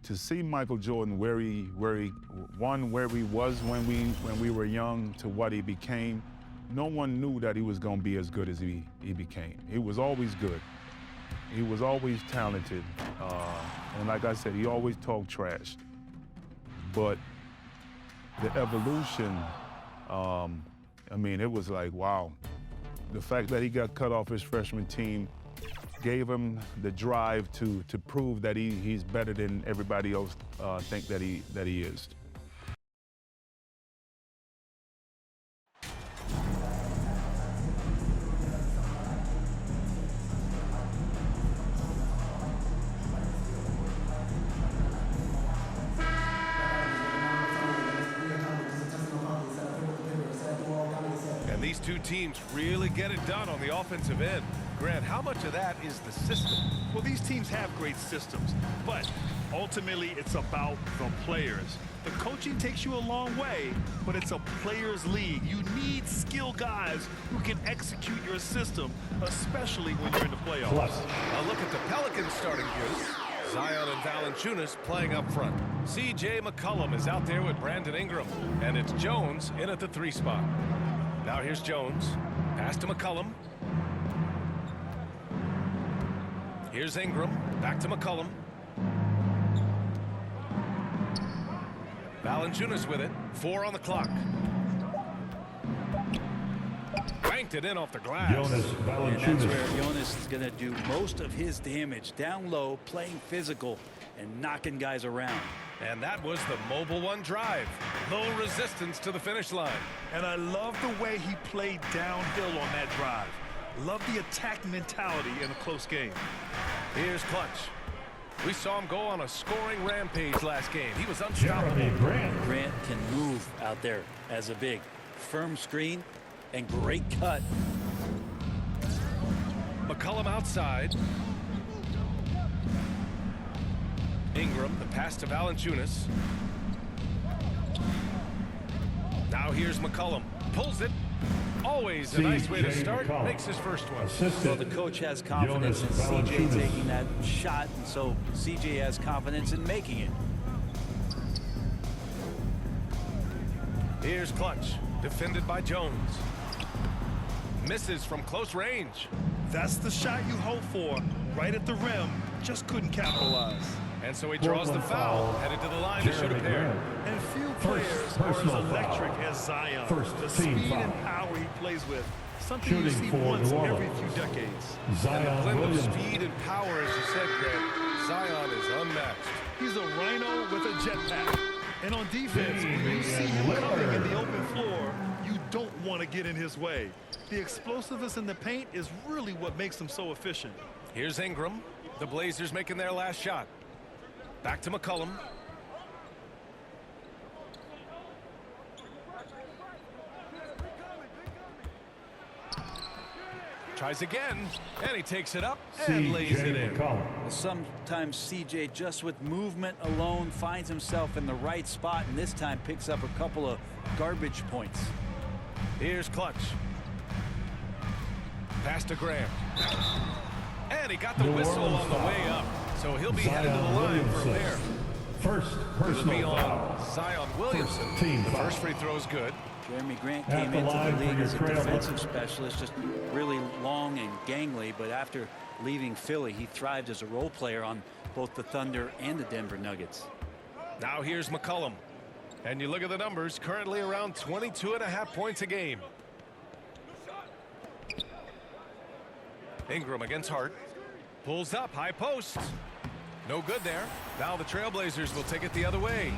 to see Michael Jordan where he was when we were young to what he became. No one knew that he was going to be as good as he became. He was always good. He was always talented. And like I said, he always talked trash. But the evolution, I mean, it was like, wow. The fact that he got cut off his freshman team gave him the drive to prove that he's better than everybody else think that he is. And these two teams really get it done on the offensive end. Grant, how much of that is the system? Well, these teams have great systems, but ultimately it's about the players. The coaching takes you a long way, but it's a players' league. You need skilled guys who can execute your system, especially when you're in the playoffs. A look at the Pelicans starting group. Zion and Valanciunas playing up front. C.J. McCollum is out there with Brandon Ingram, and it's Jones in at the 3 spot. Now here's Jones. Pass to McCollum. Here's Ingram. Back to McCollum. Valanciunas with it. 4 on the clock. Banked it in off the glass. And that's where Jonas is going to do most of his damage. Down low, playing physical, and knocking guys around. And that was the mobile one drive. Low resistance to the finish line. And I love the way he played downhill on that drive. Love the attack mentality in a close game. Here's Clutch. We saw him go on a scoring rampage last game. He was unstoppable. Grant can move out there as a big. Firm screen and great cut. McCollum outside. Ingram, the pass to Valanciunas. Now here's McCollum. Pulls it. Always a nice way to start. Makes his first one. So the coach has confidence in CJ taking that shot, and so CJ has confidence in making it. Here's Clutch. Defended by Jones. Misses from close range. That's the shot you hope for. Right at the rim. Just couldn't capitalize. And so he draws the foul, headed to the line to shoot a pair. And few players are as electric as Zion. The speed and power he plays with, something you see once every few decades. And the blend of speed and power, as you said, Grant, Zion is unmatched. He's a rhino with a jetpack. And on defense, when you see him coming in the open floor, you don't want to get in his way. The explosiveness in the paint is really what makes him so efficient. Here's Ingram. The Blazers making their last shot. Back to McCollum. Tries again, and he takes it up and lays it in. Sometimes CJ, just with movement alone, finds himself in the right spot, and this time picks up a couple of garbage points. Here's Clutch. Pass to Graham. And he got the whistle on the way up. So he'll be headed to the line from there. First personal foul. Zion Williamson. The first free throw is good. Jeremy Grant came into the league as a defensive specialist, just really long and gangly, but after leaving Philly, he thrived as a role player on both the Thunder and the Denver Nuggets. Now here's McCollum. And you look at the numbers, currently around 22.5 points a game. Ingram against Hart. Pulls up, high post. No good there. Now the Trailblazers will take it the other way.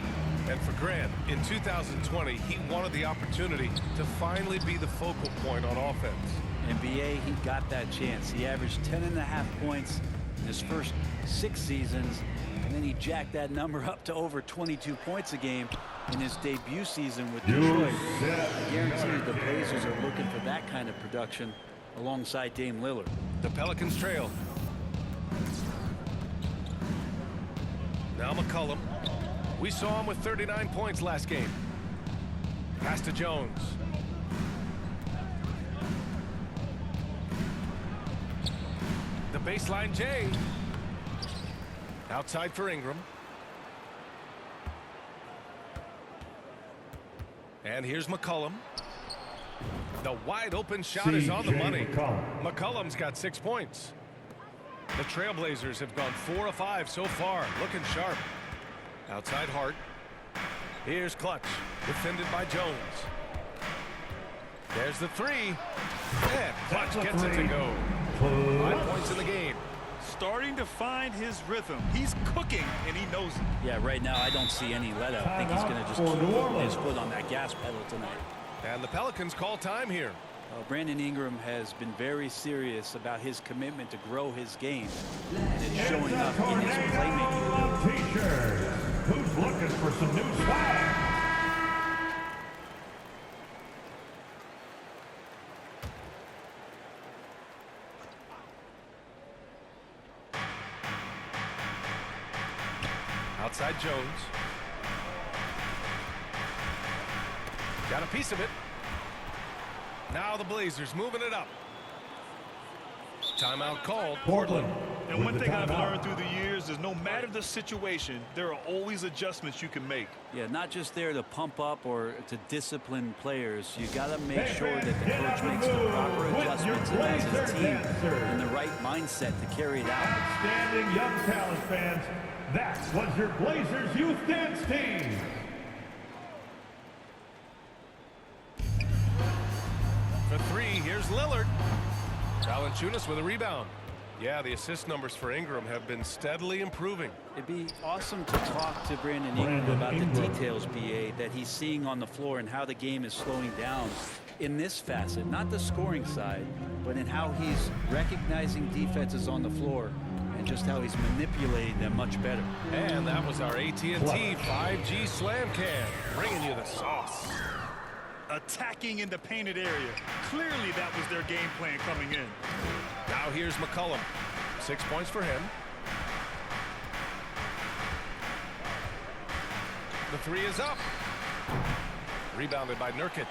And for Grant, in 2020, he wanted the opportunity to finally be the focal point on offense. NBA, he got that chance. He averaged 10.5 points in his first 6 seasons, and then he jacked that number up to over 22 points a game in his debut season with Detroit. I guarantee you the Blazers are looking for that kind of production alongside Dame Lillard. The Pelicans trail. Now McCollum. We saw him with 39 points last game. Pass to Jones. The baseline J. Outside for Ingram. And here's McCollum. The wide open shot is on the money. McCollum's got 6 points. The Trailblazers have gone 4 of 5 so far, looking sharp. Outside Hart. Here's Clutch, defended by Jones. There's the three. And Clutch gets it to go. 5 points in the game. Starting to find his rhythm. He's cooking, and he knows it. Yeah, right now I don't see any let up. I think he's going to just keep his foot on that gas pedal tonight. And the Pelicans call time here. Brandon Ingram has been very serious about his commitment to grow his game, and it's showing up in his playmaking. T-shirts. Who's looking for some new swag? Outside Jones. Got a piece of it. Now the Blazers moving it up. Timeout called. Portland. And one thing I've learned through the years is no matter the situation, there are always adjustments you can make. Yeah, not just there to pump up or to discipline players. You got to make sure that the coach makes the proper adjustments and has his team in the right mindset to carry it out. Outstanding young talent, fans. That was your Blazers youth dance team. For three, here's Lillard. Valanciunas with a rebound. Yeah, the assist numbers for Ingram have been steadily improving. It'd be awesome to talk to Brandon Ingram about the details, BA, that he's seeing on the floor and how the game is slowing down in this facet. Not the scoring side, but in how he's recognizing defenses on the floor and just how he's manipulating them much better. And that was our AT&T 5G Slam Cam, bringing you the sauce. Attacking in the painted area. Clearly that was their game plan coming in. Now here's McCollum. 6 points for him. The three is up. Rebounded by Nurkic.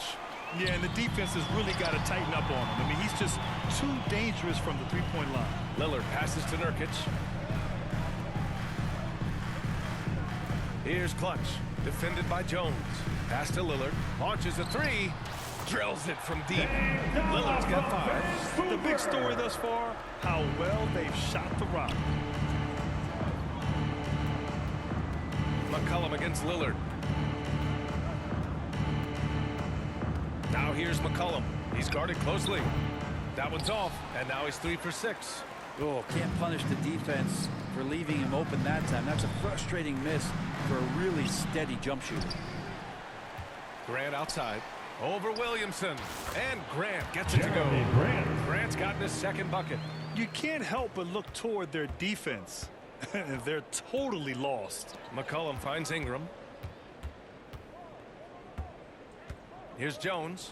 Yeah, and the defense has really got to tighten up on him. I mean, he's just too dangerous from the three-point line. Lillard passes to Nurkic. Here's Clutch, defended by Jones. Pass to Lillard, launches a three, drills it from deep. Lillard's got 5. The big story thus far, how well they've shot the rock. McCollum against Lillard. Now here's McCollum. He's guarded closely. That one's off, and now he's 3 for 6. Oh, can't punish the defense for leaving him open that time. That's a frustrating miss for a really steady jump shooter. Grant outside. Over Williamson. And Grant gets it to go. Grant's gotten his second bucket. You can't help but look toward their defense. They're totally lost. McCollum finds Ingram. Here's Jones.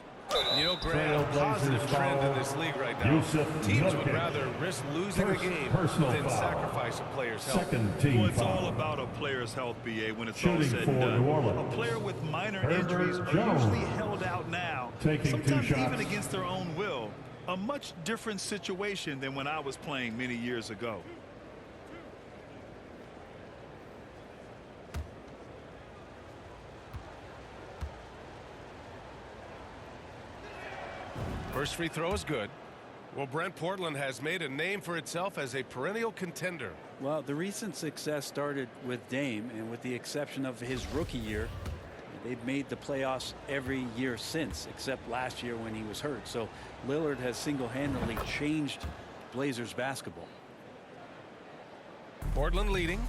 You know, Grant, a positive trend in this league right now. Teams would rather risk losing a game than sacrifice a player's health. Well, it's all about a player's health, BA, when it's all said and done. A player with minor injuries are usually held out now, sometimes even against their own will. A much different situation than when I was playing many years ago. First free throw is good. Well, Brent, Portland has made a name for itself as a perennial contender. Well, the recent success started with Dame, and with the exception of his rookie year, they've made the playoffs every year since, except last year when he was hurt. So Lillard has single-handedly changed Blazers basketball. Portland leading.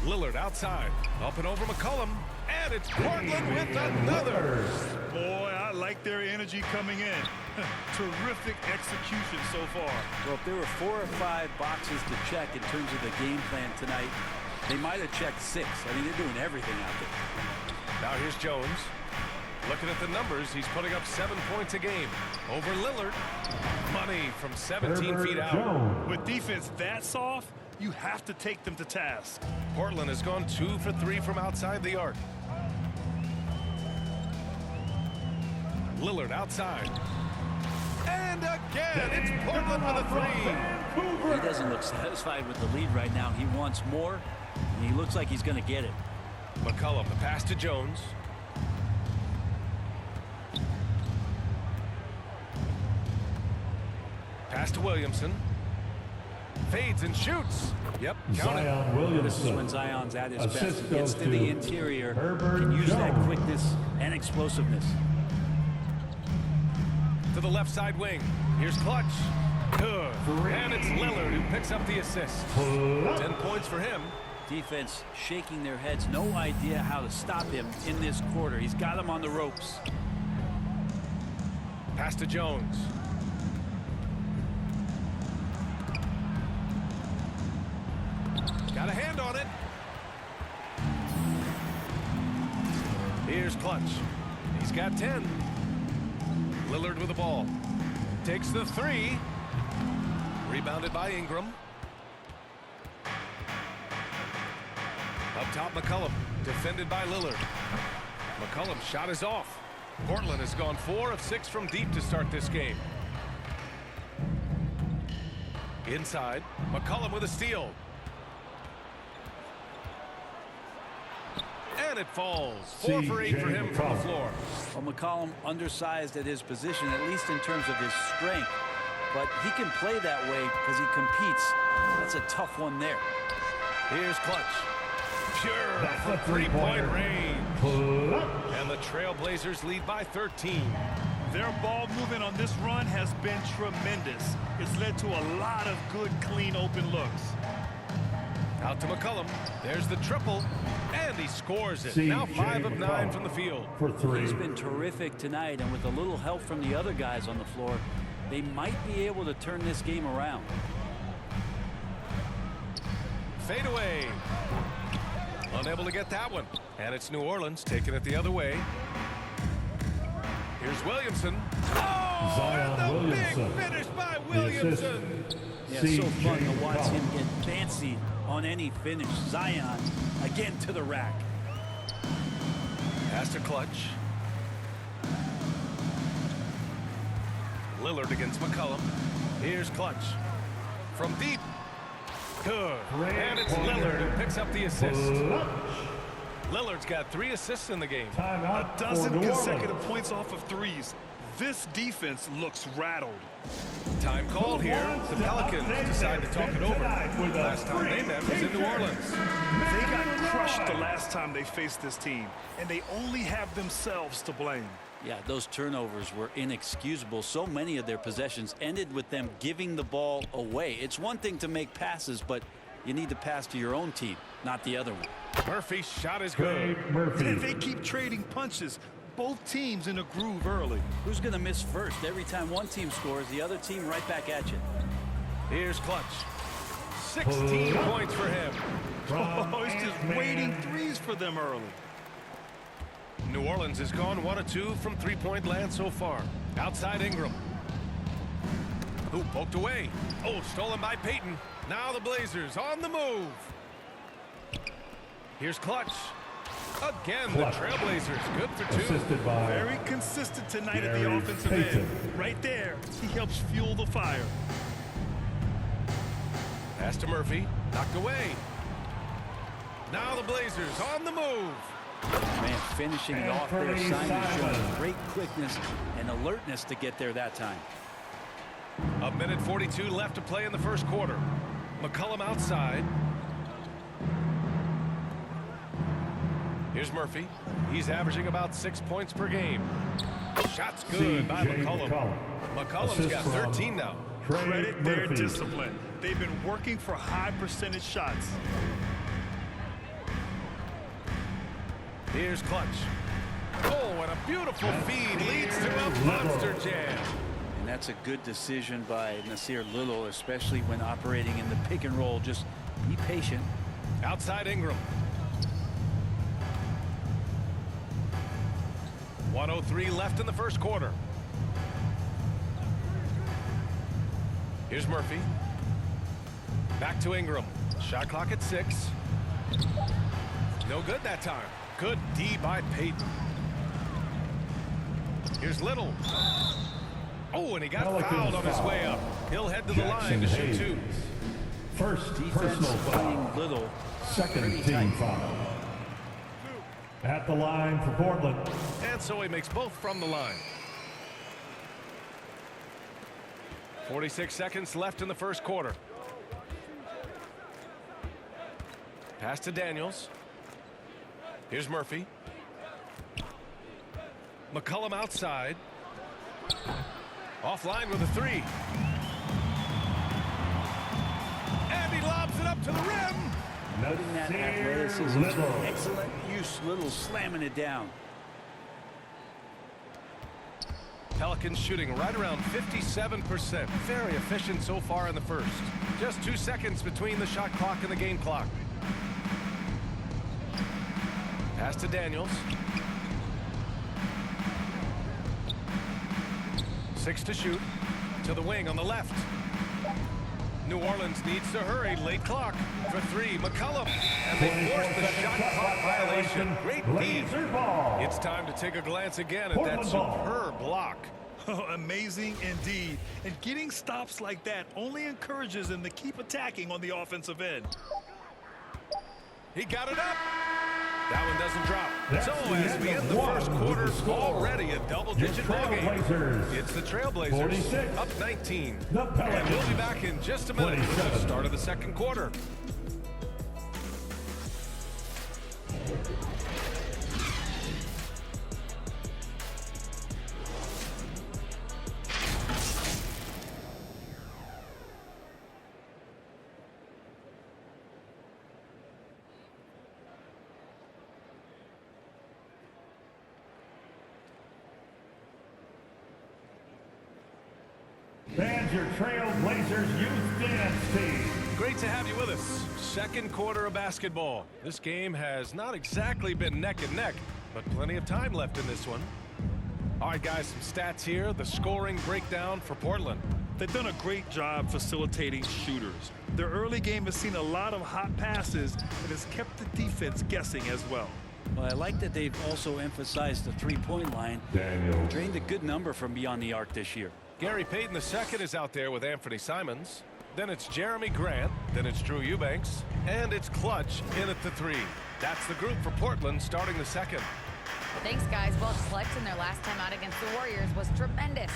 Lillard outside. Up and over McCollum. And it's Portland with another. Boy, I like their energy coming in. Terrific execution so far. Well, if there were 4 or 5 boxes to check in terms of the game plan tonight, they might have checked 6. I mean, they're doing everything out there. Now here's Jones. Looking at the numbers, he's putting up 7 points a game. Over Lillard. Money from 17 feet out. With defense that soft, you have to take them to task. Portland has gone 2 for 3 from outside the arc. Lillard outside. And again, it's Portland with a 3. He doesn't look satisfied with the lead right now. He wants more, and he looks like he's going to get it. McCollum, the pass to Jones. Pass to Williamson. Fades and shoots. Yep, count it. Zion Williamson. This is when Zion's at his best. Assist He gets goes to the to interior, Herbert can use that Jones. quickness and explosiveness. To the left side wing. Here's Clutch. Good. And it's Lillard who picks up the assist. 10 points for him. Defense shaking their heads, no idea how to stop him in this quarter. He's got him on the ropes. Pass to Jones. Got a hand on it. Here's Clutch. He's got 10. Lillard with the ball. Takes the three. Rebounded by Ingram. Up top, McCollum. Defended by Lillard. McCollum's shot is off. Portland has gone 4 of 6 from deep to start this game. Inside, McCollum with a steal. And it falls. 4 for 8 for him from the floor. Well, McCollum undersized at his position, at least in terms of his strength. But he can play that way because he competes. That's a tough one there. Here's Clutch. Pure from three-point range. And the Trailblazers lead by 13. Their ball movement on this run has been tremendous. It's led to a lot of good, clean, open looks. Out to McCollum. There's the triple. And he scores it. Now 5 of 9 from the field. For 3. He's been terrific tonight, and with a little help from the other guys on the floor, they might be able to turn this game around. Fade away. Unable to get that one. And it's New Orleans taking it the other way. Here's Williamson. Oh, Zion and the Williamson. big finish by Williamson. Yeah, so fun to watch him get fancy on any finish. Zion again to the rack. Pass to Clutch. Lillard against McCollum. Here's Clutch. From deep. Good. And it's Lillard who picks up the assist. Lillard's got 3 assists in the game. A dozen consecutive points off of threes. This defense looks rattled. Time called here. The Pelicans decide to talk it over. Last time they met was in New Orleans. They got crushed the last time they faced this team, and they only have themselves to blame. Yeah, those turnovers were inexcusable. So many of their possessions ended with them giving the ball away. It's one thing to make passes, but you need to pass to your own team, not the other one. Murphy's shot is good. They keep trading punches. Both teams in a groove early. Who's going to miss first? Every time one team scores, the other team right back at you. Here's Clutch. 16 points for him. Oh, he's just waiting threes for them early. New Orleans has gone 1 of 2 from three-point land so far. Outside Ingram. Who poked away. Oh, stolen by Payton. Now the Blazers on the move. Here's Clutch. Again, the Trailblazers good for 2. Assisted by Very consistent tonight at Gary the offensive Payton. end. Right there, he helps fuel the fire. Pass to Murphy. Knocked away. Now the Blazers on the move. Man, finishing it off there. Simon showing great quickness and alertness to get there that time. A minute 42 left to play in the first quarter. McCollum outside. Here's Murphy. He's averaging about 6 points per game. Shot's good by McCollum. McCollum's got 13 now. Credit their discipline. They've been working for high percentage shots. Here's Clutch. Oh, and a beautiful feed leads to a monster jam. And that's a good decision by Nasir Little, especially when operating in the pick and roll. Just be patient. Outside Ingram. 1:03 left in the first quarter. Here's Murphy. Back to Ingram. Shot clock at 6. No good that time. Good D by Payton. Here's Little. Oh, and he got fouled on his way up. He'll head to the line to shoot 2. First Defense personal foul. playing Little. Second Pretty team tight. foul. At the line for Portland. And so he makes both from the line. 46 seconds left in the first quarter. Pass to Daniels. Here's Murphy. McCollum outside. Offline with a three. And he lobs it up to the rim. Noting that athleticism, excellent use, Little slamming it down. Pelicans shooting right around 57%. Very efficient so far in the first. Just 2 seconds between the shot clock and the game clock. Pass to Daniels. 6 to shoot. To the wing on the left. New Orleans needs to hurry. Late clock for 3. McCollum. And they force the shot clock violation. Great D. It's time to take a glance again at that superb block. Amazing indeed. And getting stops like that only encourages them to keep attacking on the offensive end. He got it up. That one doesn't drop. So as we end the first quarter, already a double-digit ball game. It's the Trailblazers up 19. And we'll be back in just a minute for the start of the second quarter. And your Trailblazers youth dance team. Great to have you with us. Second quarter of basketball. This game has not exactly been neck and neck, but plenty of time left in this one. All right, guys, some stats here. The scoring breakdown for Portland. They've done a great job facilitating shooters. Their early game has seen a lot of hot passes and has kept the defense guessing as well. Well, I like that they've also emphasized the three-point line. Drained a good number from beyond the arc this year. Gary Payton II is out there with Anthony Simons. Then it's Jeremy Grant. Then it's Drew Eubanks. And it's Clutch in at the 3. That's the group for Portland starting the second. Thanks, guys. Well, Clutch in their last time out against the Warriors was tremendous.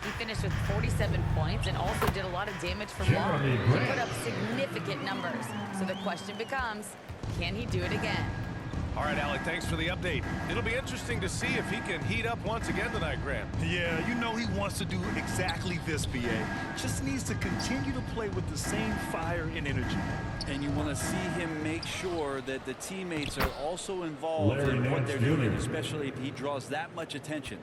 He finished with 47 points and also did a lot of damage from long. He put up significant numbers. So the question becomes, can he do it again? All right, Alec, thanks for the update. It'll be interesting to see if he can heat up once again tonight, Grant. Yeah, you know he wants to do exactly this, BA. Just needs to continue to play with the same fire and energy. And you want to see him make sure that the teammates are also involved in what they're doing, especially if he draws that much attention.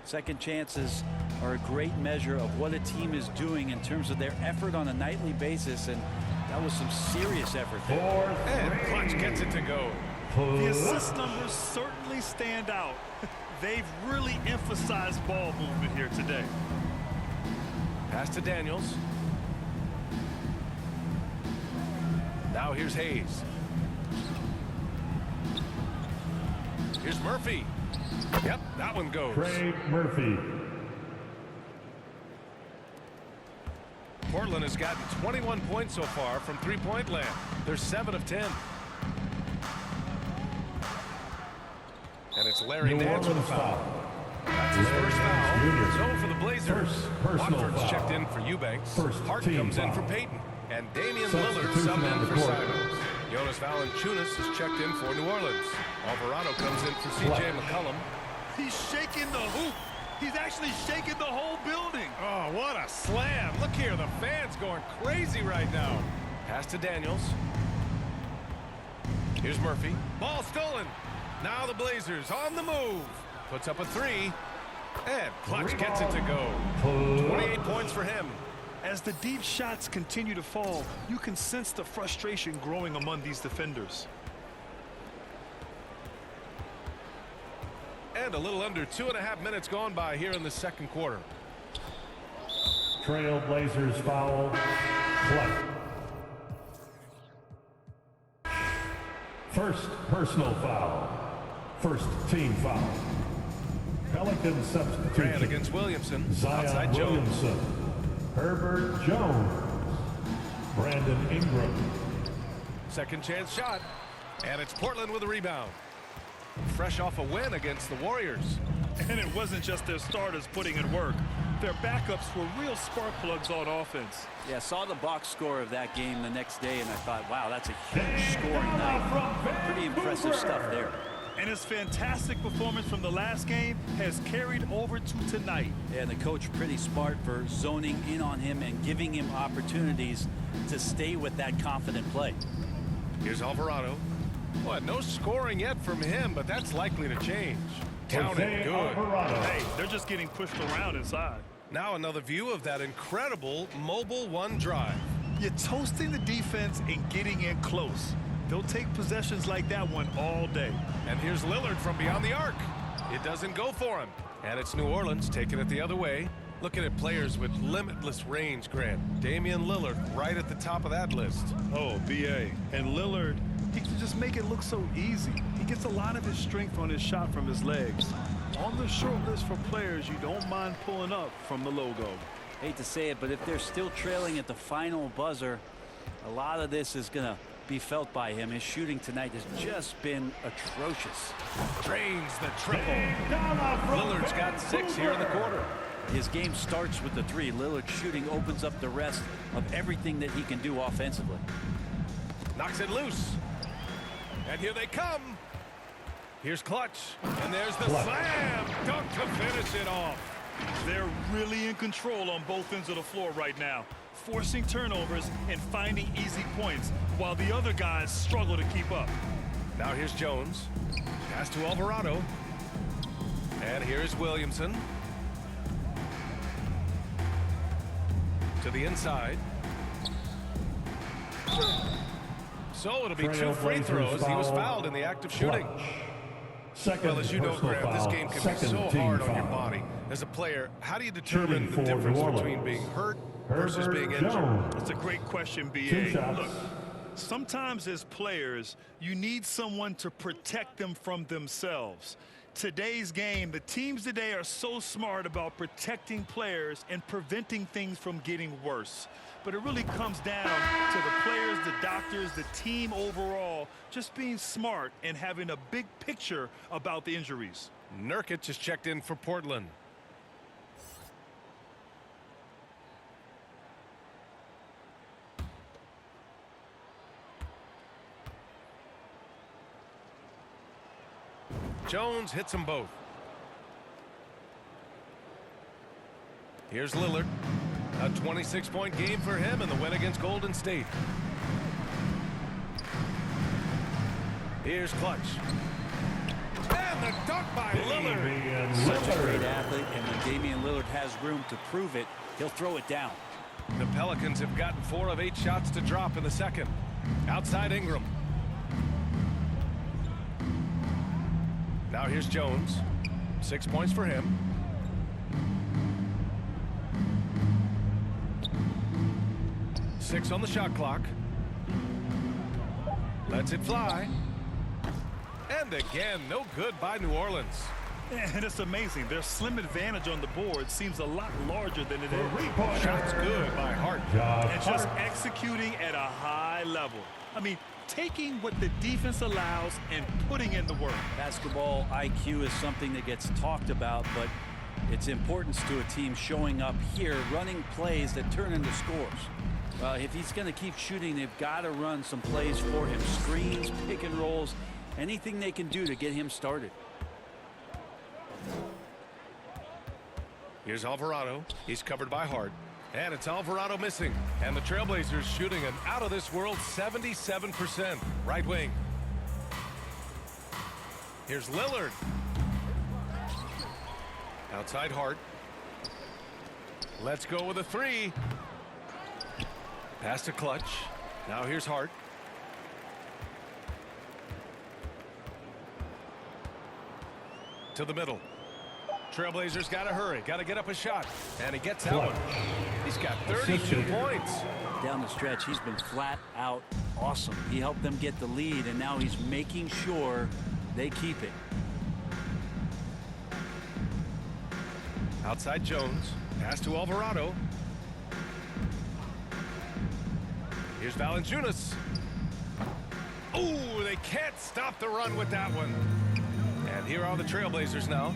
Second chances are a great measure of what a team is doing in terms of their effort on a nightly basis, and that was some serious effort there. And Clutch gets it to go. The assist numbers certainly stand out. They've really emphasized ball movement here today. Pass to Daniels. Now here's Hayes. Here's Murphy. Yep, that one goes. Trey Murphy. Portland has gotten 21 points so far from three-point land. They're 7 of 10. And it's Larry Nance with a foul. That's his first foul. So for the Blazers, Watford's checked in for Eubanks. Hart comes in for Payton. And Damian Lillard subbed in for Simons. Jonas Valanciunas is checked in for New Orleans. Alvarado comes in for C.J. McCollum. He's shaking the hoop. He's actually shaking the whole building. Oh, what a slam. Look here, the fans going crazy right now. Pass to Daniels. Here's Murphy. Ball stolen. Now the Blazers on the move. Puts up a 3. And Clutch gets it to go. 28 points for him. As the deep shots continue to fall, you can sense the frustration growing among these defenders. And a little under 2.5 minutes gone by here in the second quarter. Trailblazers foul. Clutch. First personal foul. First team foul. Pelicans substitution. Grant against Williamson. Zion Outside Jones. Williamson. Herbert Jones. Brandon Ingram. Second chance shot. And it's Portland with a rebound. fresh off a win against the Warriors. And it wasn't just their starters putting in work. Their backups were real spark plugs on offense. Yeah, saw the box score of that game the next day, and I thought, wow, that's a huge scoring night. Pretty impressive stuff there. And his fantastic performance from the last game has carried over to tonight. Yeah, and the coach pretty smart for zoning in on him and giving him opportunities to stay with that confident play. Here's Alvarado. Well, no scoring yet from him, but that's likely to change. Counted good. Hey, they're just getting pushed around inside. Now another view of that incredible mobile one drive. You're toasting the defense and getting in close. They'll take possessions like that one all day. And here's Lillard from beyond the arc. It doesn't go for him. And it's New Orleans taking it the other way. Looking at players with limitless range, Grant. Damian Lillard right at the top of that list. Oh, BA. And Lillard, he can just make it look so easy. He gets a lot of his strength on his shot from his legs. On the short list for players you don't mind pulling up from the logo. Hate to say it, but if they're still trailing at the final buzzer, a lot of this is going to be felt by him. His shooting tonight has just been atrocious. Drains the triple. Lillard's got 6 here in the quarter. His game starts with the three. Lillard's shooting opens up the rest of everything that he can do offensively. Knocks it loose. And here they come. Here's Clutch. And there's the slam. Dunk to finish it off. They're really in control on both ends of the floor right now, forcing turnovers and finding easy points while the other guys struggle to keep up. Now here's Jones. Pass to Alvarado. And here's Williamson. To the inside. So it'll be 2 free throws. He was fouled in the act of shooting. Well, as you know, Graham, this game can be so hard on your body. As a player, how do you determine the difference between being hurt versus being injured? It's a great question, B.A. Look, sometimes as players, you need someone to protect them from themselves. Today's game, the teams today are so smart about protecting players and preventing things from getting worse. But it really comes down to the players, the doctors, the team overall, just being smart and having a big picture about the injuries. Nurkic just checked in for Portland. Jones hits them both. Here's Lillard. A 26-point game for him in the win against Golden State. Here's Clutch. And the dunk by Lillard. Such a great athlete, and when Damian Lillard has room to prove it, he'll throw it down. The Pelicans have gotten 4 of 8 shots to drop in the second. Outside Ingram. Now here's Jones. 6 points for him. Six on the shot clock. Lets it fly. And again, no good by New Orleans. And it's amazing. Their slim advantage on the board seems a lot larger than it is. Shots good by Hart. And just executing at a high level. I mean, taking what the defense allows and putting in the work. Basketball IQ is something that gets talked about, but its importance to a team showing up here, running plays that turn into scores. Well, if he's going to keep shooting, they've got to run some plays for him. Screens, pick and rolls, anything they can do to get him started. Here's Alvarado. He's covered by Hart. And it's Alvarado missing. And the Trailblazers shooting an out-of-this-world 77%. Right wing. Here's Lillard. Outside Hart. Let's go with a 3. Pass to Clutch. Now here's Hart. To the middle. Trailblazers got to hurry. Got to get up a shot. And he gets that one. He's got 32 points. Down the stretch, he's been flat out awesome. He helped them get the lead, and now he's making sure they keep it. Outside Jones. Pass to Alvarado. Here's Valanciunas. Oh, they can't stop the run with that one. here are the Trailblazers now.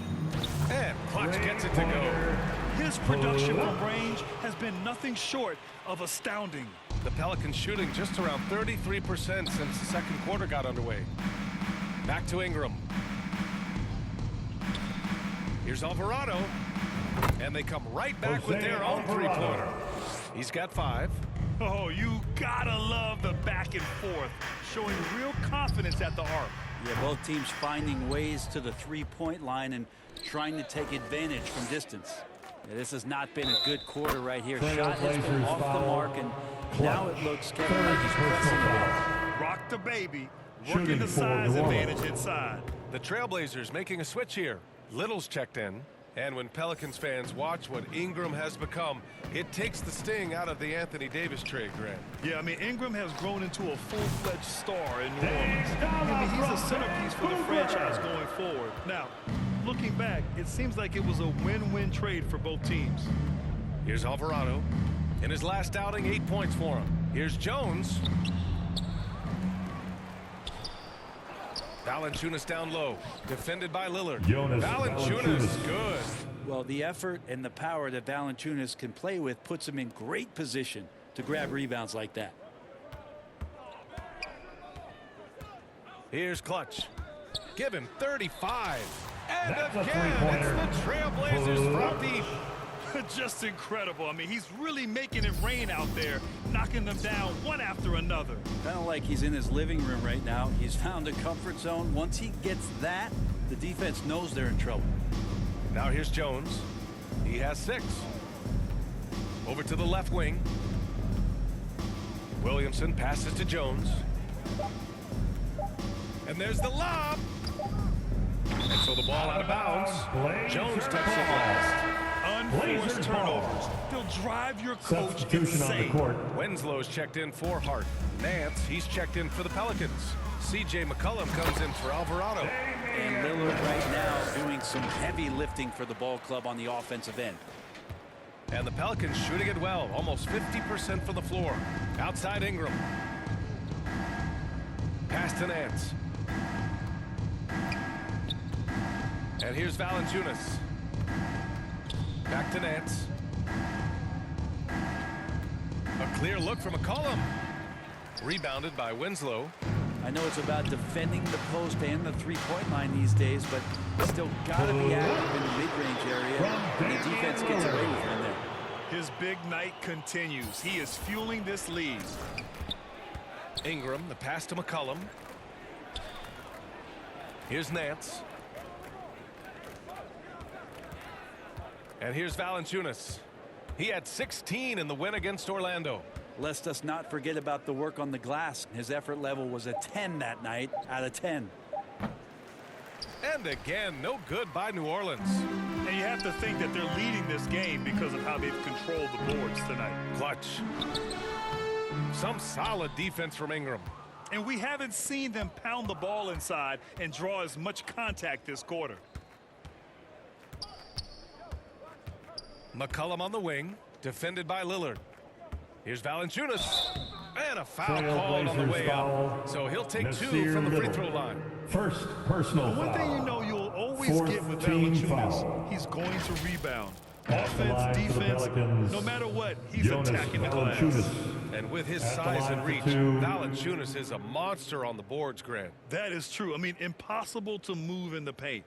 And Clutch gets it to go. His production from range has been nothing short of astounding. The Pelicans shooting just around 33% since the second quarter got underway. Back to Ingram. Here's Alvarado. And they come right back with their own three-pointer. He's got 5. Oh, you gotta love the back and forth, showing real confidence at the arc. Yeah, both teams finding ways to the three-point line and trying to take advantage from distance. Yeah, this has not been a good quarter right here. Shot has been off the mark, and now it looks, Kevin, like he's pressing a bit. Rock the baby, working the size advantage inside. The Trailblazers making a switch here. Little's checked in. And when Pelicans fans watch what Ingram has become, it takes the sting out of the Anthony Davis trade, Grant. Yeah, I mean, Ingram has grown into a full-fledged star in New Orleans. I mean, he's a centerpiece for the franchise going forward. Now, looking back, it seems like it was a win-win trade for both teams. Here's Alvarado. In his last outing, 8 points for him. Here's Jones. Valanciunas down low, defended by Lillard. Valanciunas, good. Well, the effort and the power that Valanciunas can play with puts him in great position to grab rebounds like that. Here's Clutch. Give him 35. And again, it's the Trailblazers from deep. Just incredible. I mean, he's really making it rain out there, knocking them down one after another. Kind of like he's in his living room right now. He's found a comfort zone. Once he gets that, the defense knows they're in trouble. Now here's Jones. He has 6. Over to the left wing. Williamson passes to Jones. And there's the lob. And so the ball out of bounds. Jones takes it last. Unforced turnovers. They'll drive your coach insane. Winslow's checked in for Hart. Nance, he's checked in for the Pelicans. C.J. McCollum comes in for Alvarado. And Lillard right now doing some heavy lifting for the ball club on the offensive end. And the Pelicans shooting it well, almost 50% from the floor. Outside Ingram. Pass to Nance. And here's Valanciunas. Back to Nance. A clear look from McCollum. Rebounded by Winslow. I know it's about defending the post and the three-point line these days, but still got to be active in the mid-range area, and the defense gets away with him there. His big night continues. He is fueling this lead. Ingram, the pass to McCollum. Here's Nance. And here's Valanciunas. He had 16 in the win against Orlando. Lest us not forget about the work on the glass. His effort level was a 10 that night out of 10. And again, no good by New Orleans. And you have to think that they're leading this game because of how they've controlled the boards tonight. Clutch. Some solid defense from Ingram. And we haven't seen them pound the ball inside and draw as much contact this quarter. McCollum on the wing, defended by Lillard. Here's Valanciunas. And a foul called on the way out. So he'll take 2 from the free throw line. First personal foul. One thing you know you'll always get with Valanciunas, he's going to rebound. Offense, defense, no matter what, he's attacking the glass. And with his size and reach, Valanciunas is a monster on the boards, Grant. That is true. I mean, impossible to move in the paint.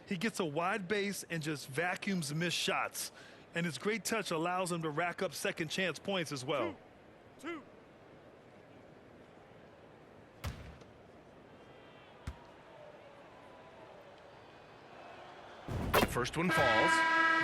He gets a wide base and just vacuums missed shots. And his great touch allows him to rack up second chance points as well. First one falls.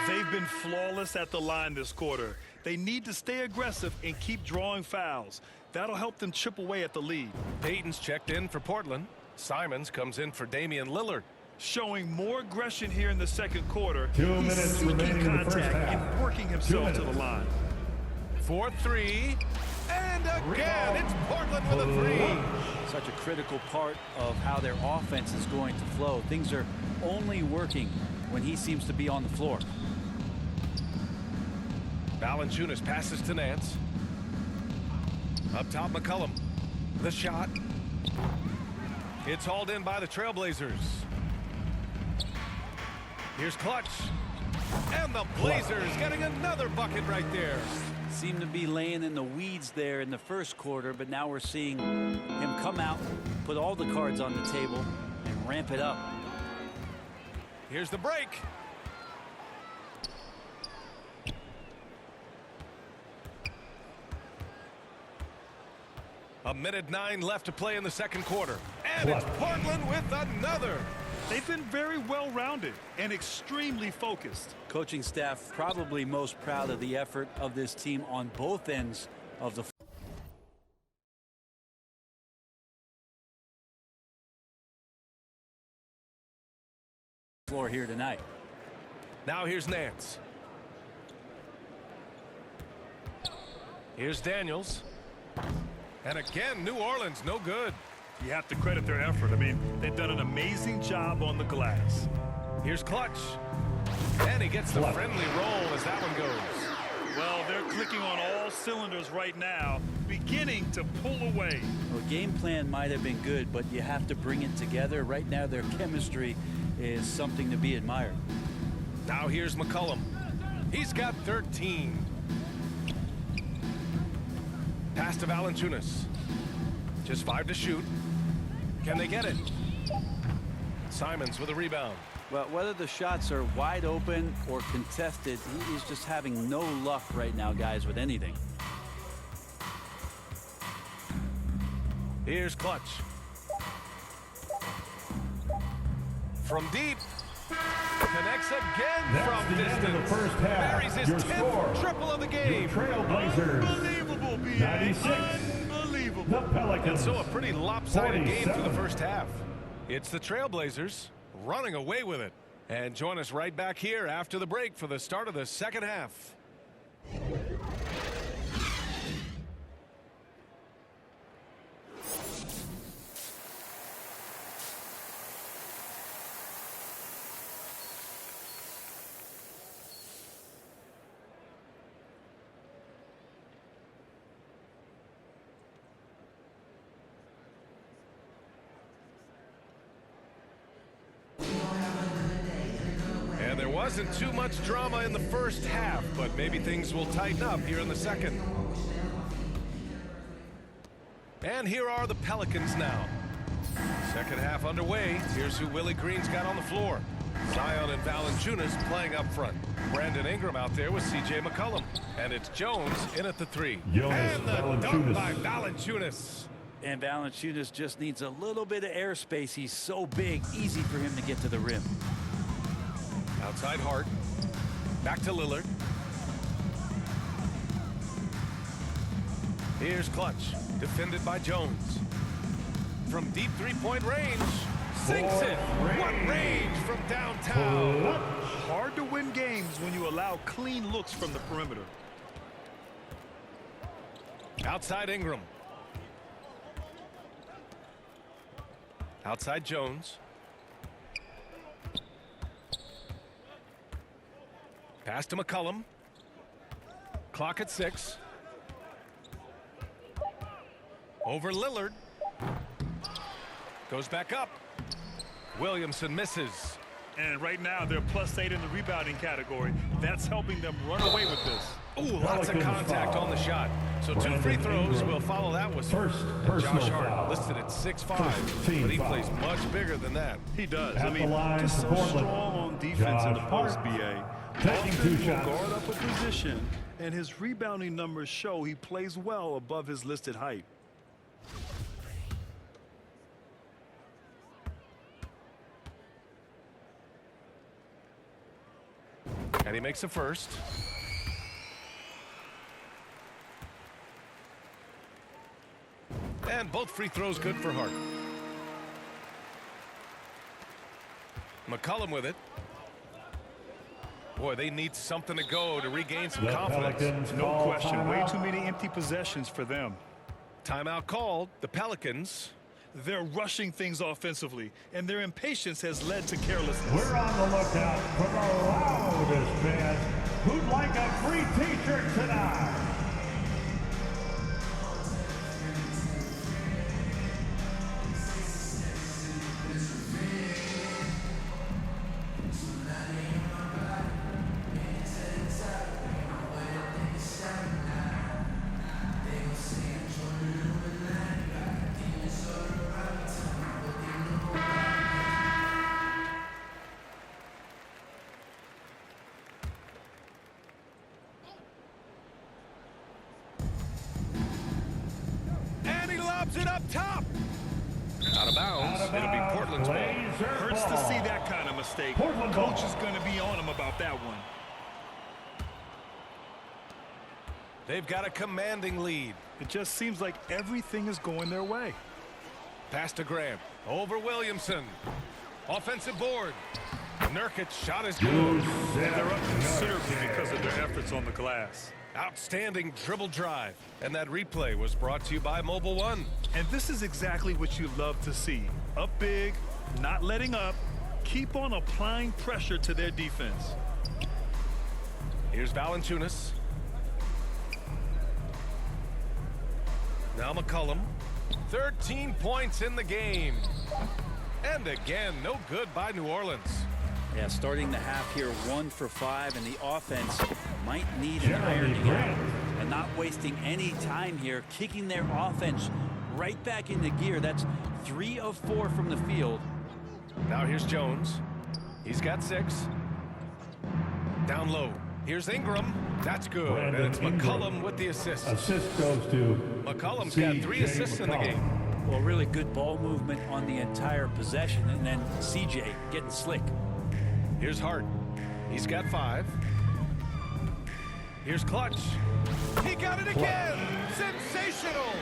They've been flawless at the line this quarter. They need to stay aggressive and keep drawing fouls. That'll help them chip away at the lead. Payton's checked in for Portland. Simons comes in for Damian Lillard. Showing more aggression here in the second quarter. 2 He's minutes remaining in the first half. and working himself to the line. 4-3. And again, it's Portland with a 3. Such a critical part of how their offense is going to flow. Things are only working when he seems to be on the floor. Valanciunas passes to Nance. Up top, McCollum. The shot. It's hauled in by the Trailblazers. Here's Clutch. And the Blazers getting another bucket right there. Seemed to be laying in the weeds there in the first quarter, but now we're seeing him come out, put all the cards on the table, and ramp it up. Here's the break. A minute 9 left to play in the second quarter. And it's Portland with another. They've been very well-rounded and extremely focused. Coaching staff probably most proud of the effort of this team on both ends of the floor here tonight. Now here's Nance. Here's Daniels. And again, New Orleans, no good. You have to credit their effort. I mean, they've done an amazing job on the glass. Here's Clutch. And he gets the friendly roll as that one goes. Well, they're clicking on all cylinders right now, beginning to pull away. Well, game plan might have been good, but you have to bring it together. Right now, their chemistry is something to be admired. Now here's McCollum. He's got 13. Pass to Valanciunas. Just 5 to shoot. Can they get it? Simons with a rebound. Well, whether the shots are wide open or contested, he's just having no luck right now, guys, with anything. Here's Clutch. From deep. Connects again from distance. End of the first half. Buries his Your 10th score. triple of the game. Trailblazers. Unbelievable, B.A. 96. Unbelievable. The Pelicans. And so a pretty lopsided game through the 47. first half. It's the Trailblazers running away with it. And join us right back here after the break for the start of the second half. Wasn't too much drama in the first half, but maybe things will tighten up here in the second. And here are the Pelicans now. Second half underway. Here's who Willie Green's got on the floor. Zion and Valanciunas playing up front. Brandon Ingram out there with C.J. McCollum. And it's Jones in at the 3. And the dunk by Valanciunas. And Valanciunas just needs a little bit of airspace. He's so big, easy for him to get to the rim. Outside Hart. Back to Lillard. Here's Clutch. Defended by Jones. From deep three-point range. Sinks it. What range from downtown. Hard to win games when you allow clean looks from the perimeter. Outside Ingram. Outside Jones. Pass to McCollum. Clock at 6. Over Lillard. Goes back up. Williamson misses. And right now they're +8 in the rebounding category. That's helping them run away with this. Ooh, lots of contact on the shot. So 2 free throws will follow that with Josh Hart listed at 6'5", but he plays much bigger than that. He does. At I mean, the line just for so Portland. strong on defense in the Josh post, Hart. BA. Taking 2 Often will shots. guard up a position, and his rebounding numbers show he plays well above his listed height. And he makes a first. And both free throws good for Hart. McCollum with it. Boy, they need something to go to regain some confidence. Pelicans No call question. Way timeout. too many empty possessions for them. Timeout called. The Pelicans. They're rushing things offensively, and their impatience has led to carelessness. We're on the lookout for the loudest fans who'd like a free t-shirt tonight. Lobs it up top. Out of bounds. It'll be Portland's ball. Hurts to see that kind of mistake. Portland Coach ball. is going to be on him about that one. They've got a commanding lead. It just seems like everything is going their way. Pass to Graham. Over Williamson. Offensive board. Nurkic shot is good. And they're up considerably because of their efforts on the glass. Outstanding dribble drive. And that replay was brought to you by Mobile One. And this is exactly what you love to see. Up big, not letting up, keep on applying pressure to their defense. Here's Valanciunas. Now McCollum. 13 points in the game. And again, no good by New Orleans. Yeah, starting the half here 1 for 5, and the offense might need an ironing out. And not wasting any time here, kicking their offense right back into gear. That's 3 of 4 from the field. Now here's Jones. He's got 6. Down low. Here's Ingram. That's good. And it's McCollum with the assist. Assist goes to McCollum's got 3 assists in the game. Well, really good ball movement on the entire possession, and then CJ getting slick. Here's Hart. He's got 5. Here's Clutch. He got it again. Sensational.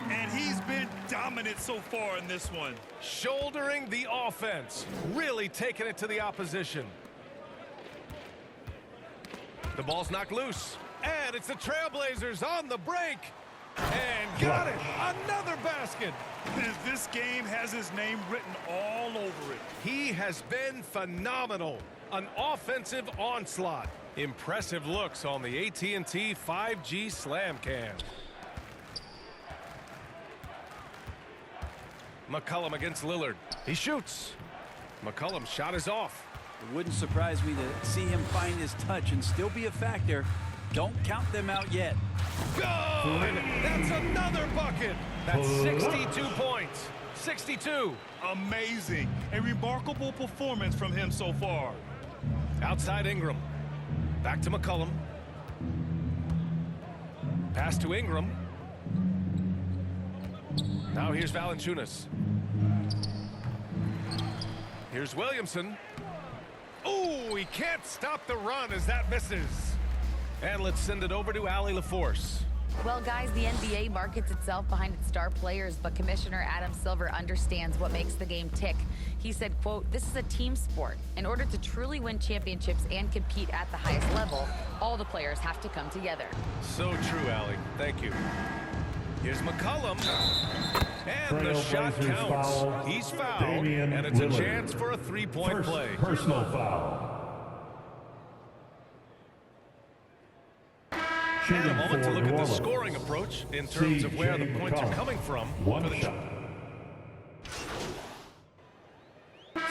And he's been dominant so far in this one. Shouldering the offense. Really taking it to the opposition. The ball's knocked loose. And it's the Trailblazers on the break. And got it. Another basket. This game has his name written all over it. He has been phenomenal. An offensive onslaught. Impressive looks on the AT&T 5G Slam Cam. McCollum against Lillard. He shoots. McCollum's shot is off. It wouldn't surprise me to see him find his touch and still be a factor. Don't count them out yet. Good! That's another bucket. That's 62 points. 62. Amazing. A remarkable performance from him so far. Outside Ingram. Back to McCollum. Pass to Ingram. Now here's Valanciunas. Here's Williamson. Oh, he can't stop the run as that misses. And let's send it over to Allie LaForce. Well, guys, the NBA markets itself behind its star players, but Commissioner Adam Silver understands what makes the game tick. He said, quote, "This is a team sport. In order to truly win championships and compete at the highest level, all the players have to come together." So true, Allie. Thank you. Here's McCollum. And the shot counts. He's fouled, and it's a chance for a three-point play. Personal foul. And a moment to look at the scoring approach in terms of where the points are coming from. One shot.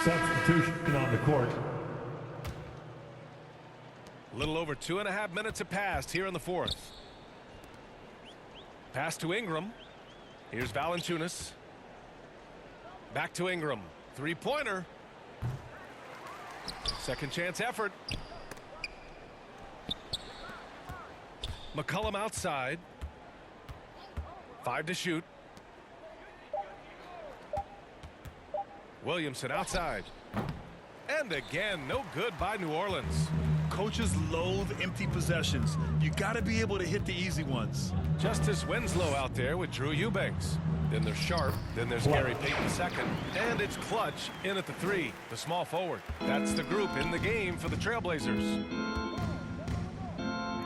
Substitution on the court. A little over 2.5 minutes have passed here in the fourth. Pass to Ingram. Here's Valanciunas. Back to Ingram. Three-pointer. Second chance effort. McCollum outside. 5 to shoot. Williamson outside. And again, no good by New Orleans. Coaches loathe empty possessions. You got to be able to hit the easy ones. Justice Winslow out there with Drew Eubanks. Then there's Sharp. Then there's Gary Payton second. And it's Clutch in at the 3, the small forward. That's the group in the game for the Trailblazers.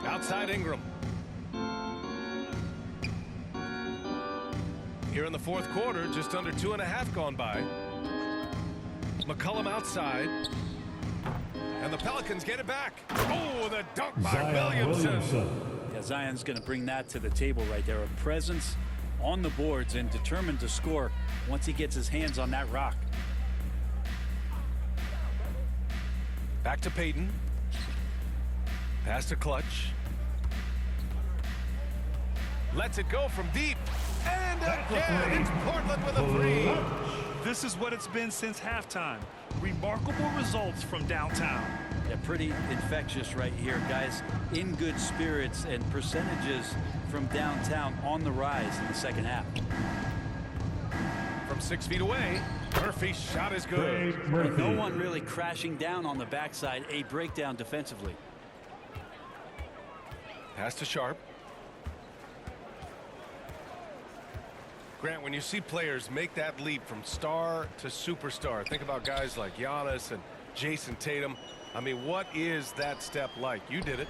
Outside Ingram. Here in the fourth quarter, just under 2.5 gone by. McCollum outside. And the Pelicans get it back. Oh, the dunk by Williamson. Yeah, Zion's going to bring that to the table right there. A presence on the boards and determined to score once he gets his hands on that rock. Back to Payton. Pass to Clutch. Lets it go from deep. And again, it's Portland with a 3. This is what it's been since halftime. Remarkable results from downtown. Yeah, pretty infectious right here, guys. In good spirits and percentages from downtown on the rise in the second half. from 6 feet away. Murphy's shot is good. And no one really crashing down on the backside. A breakdown defensively. Pass to Sharp. Grant, when you see players make that leap from star to superstar, think about guys like Giannis and Jason Tatum. I mean, what is that step like? You did it.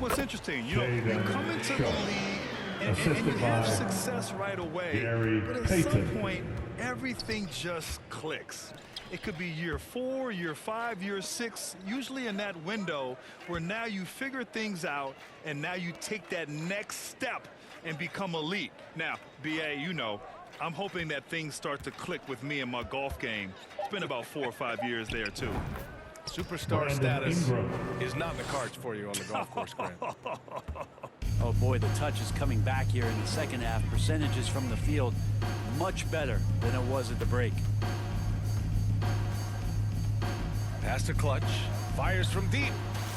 What's interesting, you know, you come into the league and you have success right away, but at some point, everything just clicks. It could be year 4, year 5, year 6, usually in that window where now you figure things out and now you take that next step and become elite. Now, BA, you know, I'm hoping that things start to click with me in my golf game. It's been about 4 or 5 years there, too. Superstar status is not in the cards for you on the golf course, Grant. Oh boy, the touch is coming back here in the second half. Percentages from the field much better than it was at the break. Pass to Clutch. Fires from deep.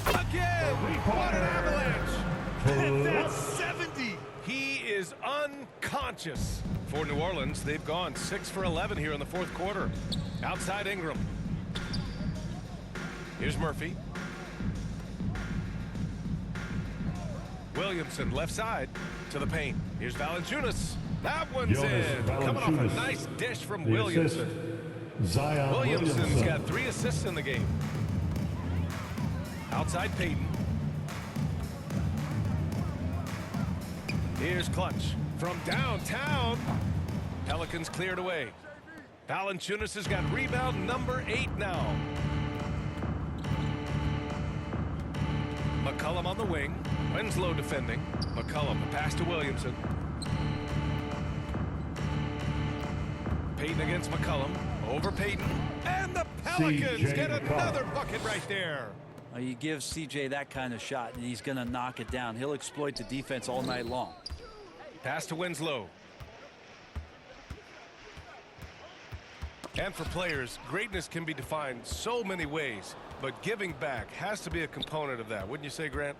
Again! What an avalanche! And that's 70! He is unconscious. For New Orleans, they've gone 6 for 11 here in the fourth quarter. Outside Ingram. Here's Murphy. Williamson left side to the paint. Here's Valanciunas. That one's in. Coming off a nice dish from Williamson. Williamson's got 3 assists in the game. Outside Payton. Here's Clutch from downtown. Pelicans cleared away. Valanciunas has got rebound number 8 now. McCollum on the wing. Winslow defending. McCollum, the pass to Williamson. Payton against McCollum. Over Payton. And the Pelicans get another bucket right there. You give CJ that kind of shot and he's going to knock it down. He'll exploit the defense all night long. Pass to Winslow. And for players, greatness can be defined so many ways, but giving back has to be a component of that. Wouldn't you say, Grant?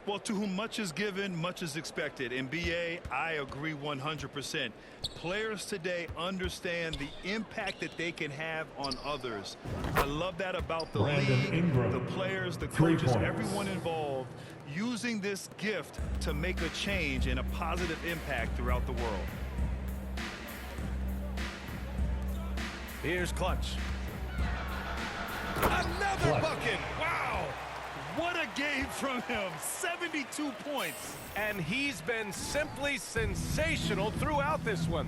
Well, to whom much is given, much is expected. In BA, I agree 100%. Players today understand the impact that they can have on others. I love that about the league, the players, the coaches, everyone involved, using this gift to make a change and a positive impact throughout the world. Here's Clutch. Another bucket. Wow. What a game from him. 72 points. And he's been simply sensational throughout this one.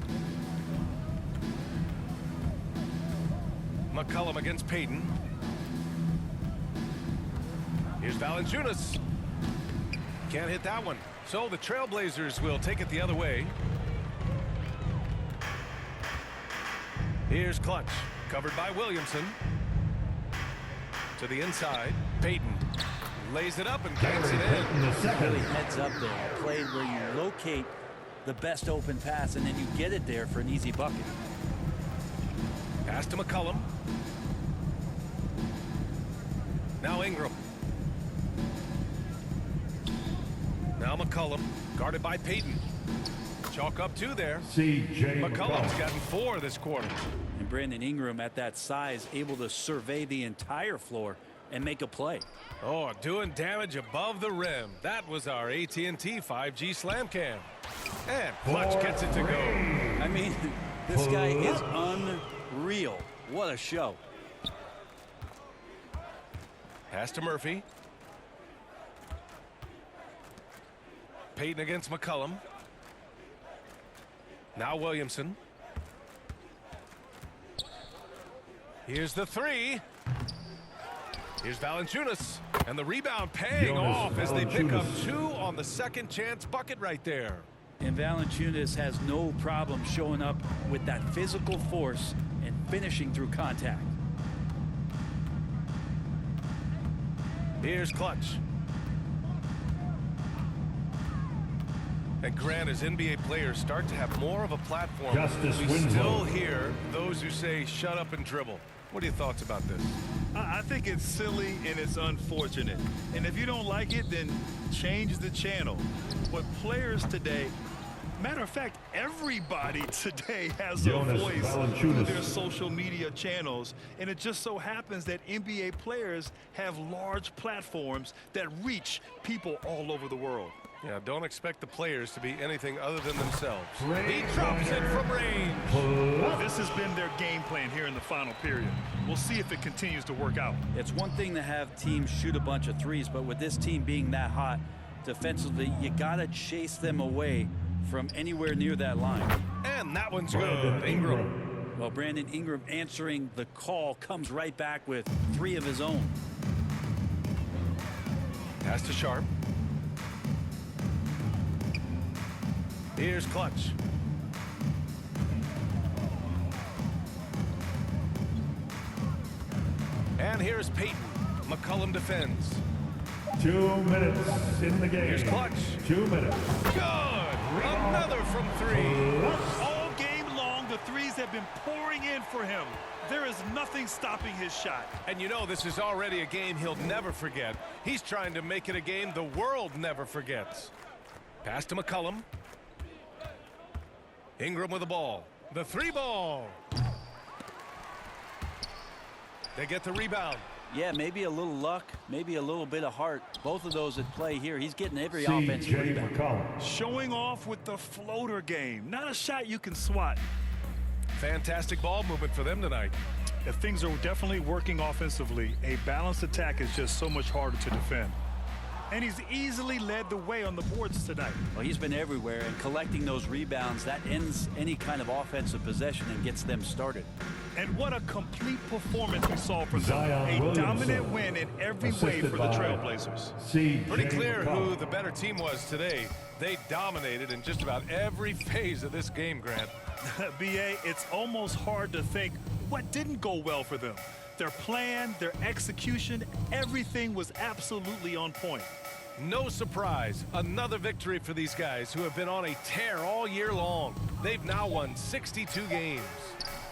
McCollum against Payton. Here's Valanciunas. Can't hit that one. So the Trailblazers will take it the other way. Here's Clutch. Covered by Williamson. To the inside. Payton lays it up and banks it in. Really heads up there. A play where you locate the best open pass and then you get it there for an easy bucket. Pass to McCollum. Now Ingram. Now McCollum, guarded by Payton. Chalk up 2 there. McCollum's gotten 4 this quarter. And Brandon Ingram at that size, able to survey the entire floor and make a play. Oh, doing damage above the rim. That was our AT&T 5G Slam Cam. And Clutch gets it to go. I mean, this guy is unreal. What a show. Pass to Murphy. Payton against McCollum. Now Williamson. Here's the 3. Here's Valanciunas. And the rebound paying off as they pick up 2 on the second chance bucket right there. And Valanciunas has no problem showing up with that physical force and finishing through contact. Here's Clutch. And Grant, as NBA players start to have more of a platform, we still hear those who say shut up and dribble. What are your thoughts about this? I think it's silly and it's unfortunate. And if you don't like it, then change the channel. But players today, Matter of fact, everybody today has Jonas a voice Valanciunas. through their social media channels, and it just so happens that NBA players have large platforms that reach people all over the world. Yeah, don't expect the players to be anything other than themselves. Great He drops it from range. This has been their game plan here in the final period. We'll see if it continues to work out. It's one thing to have teams shoot a bunch of threes, but with this team being that hot defensively, you got to chase them away from anywhere near that line. And that one's good. Ingram. Well, Brandon Ingram answering the call comes right back with 3 of his own. Pass to Sharp. Here's Clutch. And here's Payton. McCollum defends. 2 minutes in the game. Here's Clutch. 2 minutes. Good. Another from 3. All game long, the threes have been pouring in for him. There is nothing stopping his shot. And you know this is already a game he'll never forget. He's trying to make it a game the world never forgets. Pass to McCollum. Ingram with the ball. The 3 ball. They get the rebound. Yeah, maybe a little luck, maybe a little bit of heart. Both of those at play here. He's getting every offensive rebound. McCollum. Showing off with the floater game. Not a shot you can swat. Fantastic ball movement for them tonight. If things are definitely working offensively, a balanced attack is just so much harder to defend. And he's easily led the way on the boards tonight. Well, he's been everywhere, and collecting those rebounds, that ends any kind of offensive possession and gets them started. And what a complete performance we saw from them. Zion A Williamson, dominant win in every way assisted for the by Trailblazers. Pretty clear who the better team was today. They dominated in just about every phase of this game, Grant. BA, it's almost hard to think what didn't go well for them. Their plan, their execution, everything was absolutely on point. No surprise, another victory for these guys who have been on a tear all year long. They've now won 62 games.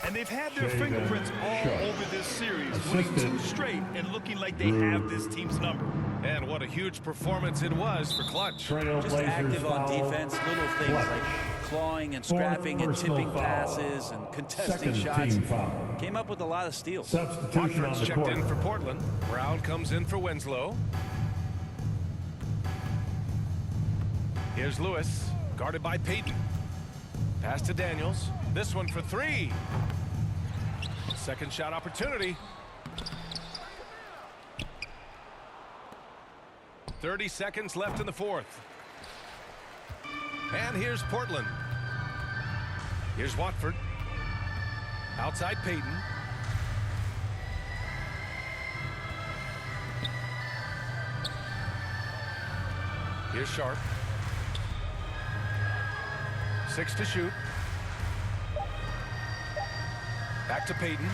And they've had their Shaven fingerprints all Sharp. over this series, winning 2 straight and looking like they have this team's number. And what a huge performance it was for Clutch. Just active on defense, little things Clutch. like clawing and scrapping and personal tipping foul. passes and contesting Second shots. team foul. Came up with a lot of steals. Substitution on Watford's the checked court. in for Portland. Brown comes in for Winslow. Here's Lewis, guarded by Payton. Pass to Daniels. This one for 3. Second shot opportunity. 30 seconds left in the 4th. And here's Portland. Here's Watford. Outside Payton. Here's Sharp. 6 to shoot. Back to Payton.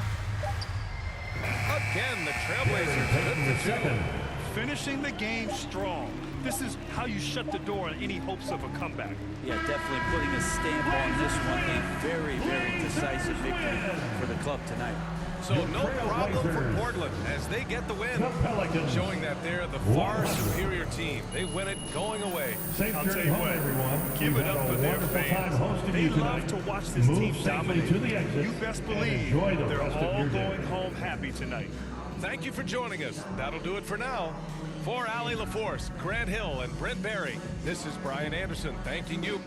Again, the Trailblazers good for 2. Finishing the game strong. This is how you shut the door on any hopes of a comeback. Yeah, definitely putting a stamp on this one. A very, very decisive victory for the club tonight. So no problem for Portland as they get the win, The Pelicans. showing that they're the far superior team. They win it going away. Safe I'll journey tell you home, what, everyone. give We've it had up a for their wonderful time fans. hosting They you love tonight. to watch this Move team safely dominate. to the exit You best and believe enjoy the they're rest of all your day. going home happy tonight. Thank you for joining us. That'll do it for now. For Allie LaForce, Grant Hill, and Brent Barry, this is Brian Anderson thanking you.